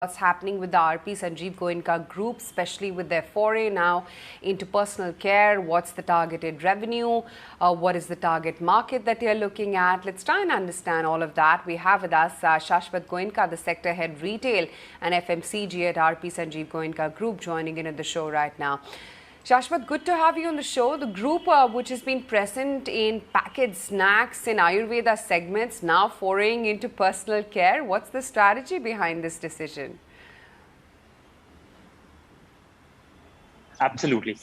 what's happening with the RP Sanjiv Goenka group, especially with their foray now into personal care. What's the targeted revenue? What is the target market that you're looking at? Let's try and understand all of that. We have with us Shashwat Goenka, the sector head retail and FMCG at RP Sanjiv Goenka Group, joining in at the show right now. Shashwat, good to have you on the show. The group, which has been present in packaged snacks in Ayurveda segments, now foraying into personal care. What's the strategy behind this decision? Absolutely.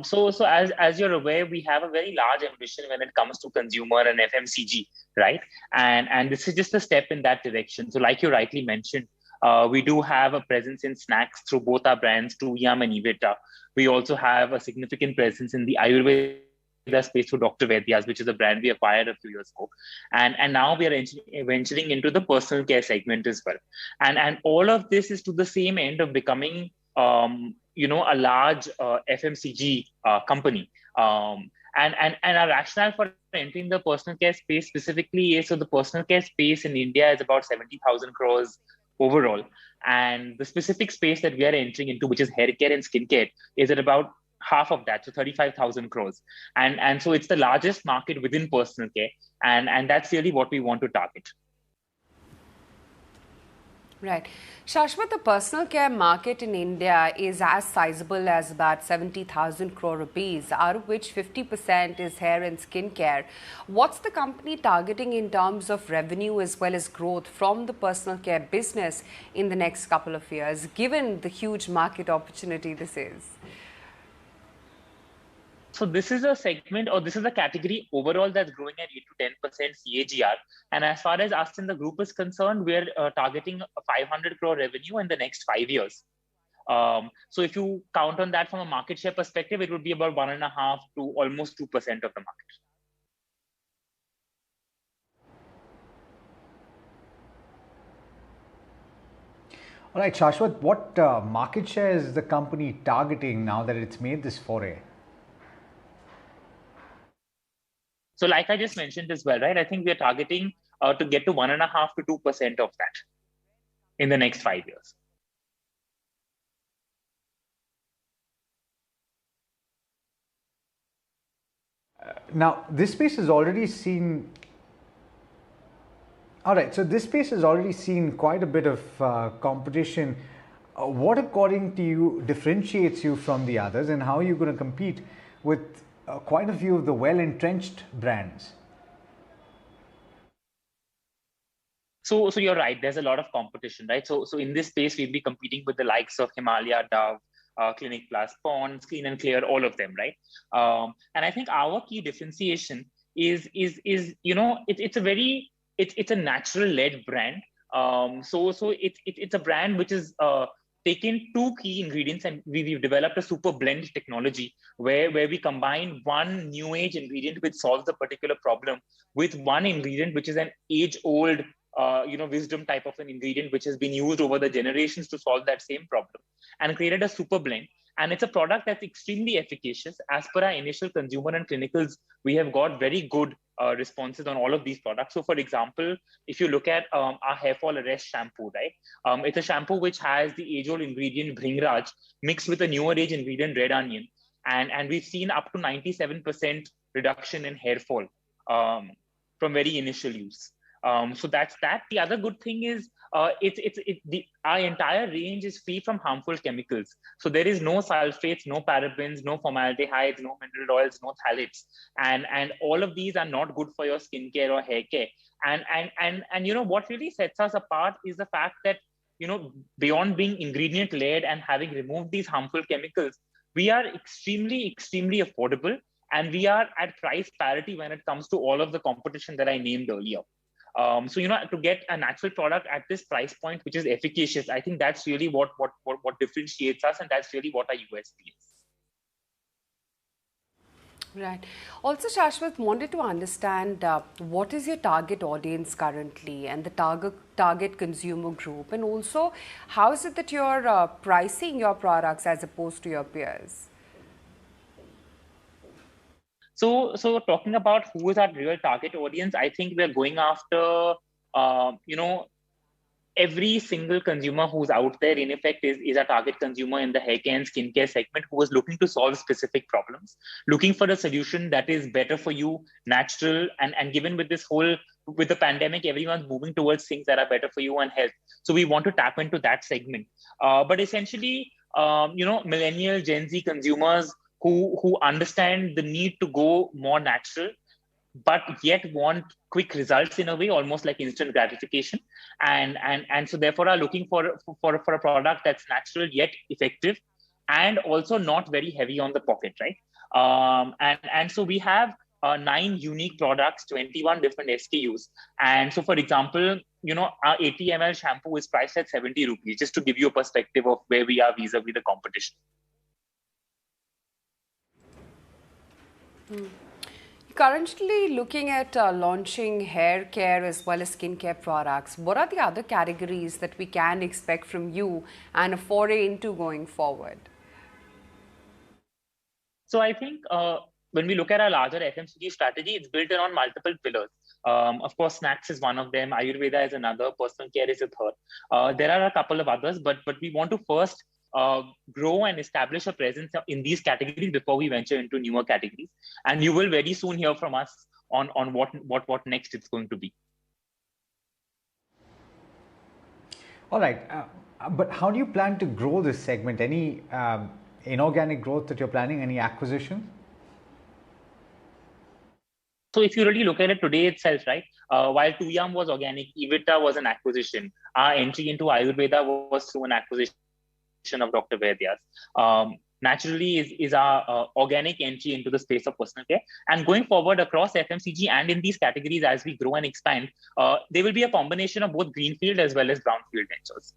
So as you're aware, we have a very large ambition when it comes to consumer and FMCG, right? And this is just a step in that direction. So, like you rightly mentioned, we do have a presence in snacks through both our brands, Yum and Evita. We also have a significant presence in the Ayurveda space through Dr. Vedya's, which is a brand we acquired a few years ago. And now we are venturing into the personal care segment as well. And all of this is to the same end of becoming a large FMCG company. And our rationale for entering the personal care space specifically is, so the personal care space in India is about 70,000 crores overall. And the specific space that we are entering into, which is hair care and skincare, is at about half of that, so 35,000 crores. And so it's the largest market within personal care. And that's really what we want to target. Right. Shashwat, the personal care market in India is as sizable as about 70,000 crore rupees, out of which 50% is hair and skin care. What's the company targeting in terms of revenue as well as growth from the personal care business in the next couple of years, given the huge market opportunity this is? So this is a segment, or this is a category overall that's growing at 8 to 10% CAGR. And as far as us in the group is concerned, we're targeting a 500 crore revenue in the next 5 years. So if you count on that from a market share perspective, it would be about 1.5 to almost 2% of the market. All right, Shashwat, what market share is the company targeting now that it's made this foray? So like I just mentioned as well, right? I think we are targeting to get to 1.5 to 2% of that in the next 5 years. Now, this space has already seen. All right, so this space has already seen quite a bit of competition. What, according to you, differentiates you from the others, and how are you going to compete with quite a few of the well-entrenched brands? So you're right. There's a lot of competition, right? So in this space, we'll be competing with the likes of Himalaya, Dove, Clinic Plus, Pond's, Clean and Clear, all of them, right? And I think our key differentiation is it's a natural-led brand. So it's a brand which is taken two key ingredients, and we've developed a super blend technology where we combine one new age ingredient which solves a particular problem with one ingredient which is an age-old wisdom type of an ingredient which has been used over the generations to solve that same problem, and created a super blend. And it's a product that's extremely efficacious. As per our initial consumer and clinicals, we have got very good responses on all of these products. So for example, if you look at our hair fall arrest shampoo, right? It's a shampoo which has the age-old ingredient Bhringraj mixed with a newer age ingredient red onion. And we've seen up to 97% reduction in hair fall from very initial use. So that's that. The other good thing is our entire range is free from harmful chemicals. So there is no sulfates, no parabens, no formaldehydes, no mineral oils, no phthalates, and all of these are not good for your skincare or hair care. And what really sets us apart is the fact that beyond being ingredient led and having removed these harmful chemicals, we are extremely affordable, and we are at price parity when it comes to all of the competition that I named earlier. To get a natural product at this price point, which is efficacious, I think that's really what differentiates us, and that's really what our USP is. Right. Also, Shashwat, wanted to understand what is your target audience currently and the target consumer group, and also how is it that you're pricing your products as opposed to your peers? So talking about who is our real target audience, I think we're going after, every single consumer who's out there, in effect, is a target consumer in the hair care and skincare segment who is looking to solve specific problems, looking for a solution that is better for you, natural, and given with with the pandemic, everyone's moving towards things that are better for you and health. So we want to tap into that segment. But essentially, millennial Gen Z consumers who understand the need to go more natural, but yet want quick results in a way, almost like instant gratification, and so therefore are looking for a product that's natural yet effective, and also not very heavy on the pocket, right? And so we have 9 unique products, 21 different SKUs, and so for example, our 80 ml shampoo is priced at 70 rupees, just to give you a perspective of where we are vis-a-vis the competition. Currently looking at launching hair care as well as skincare products, what are the other categories that we can expect from you and a foray into going forward? So I think when we look at our larger FMCG strategy, it's built around multiple pillars. Of course, snacks is one of them. Ayurveda is another. Personal care is a third. There are a couple of others, but we want to first grow and establish a presence in these categories before we venture into newer categories. And you will very soon hear from us on what next it's going to be. All right. But how do you plan to grow this segment? Any inorganic growth that you're planning? Any acquisition? So if you really look at it today itself, right, while Tuyam was organic, Evita was an acquisition. Our entry into Ayurveda was through an acquisition of Dr. Vaidya's. Naturally is our organic entry into the space of personal care. And going forward across FMCG and in these categories as we grow and expand, there will be a combination of both greenfield as well as brownfield ventures.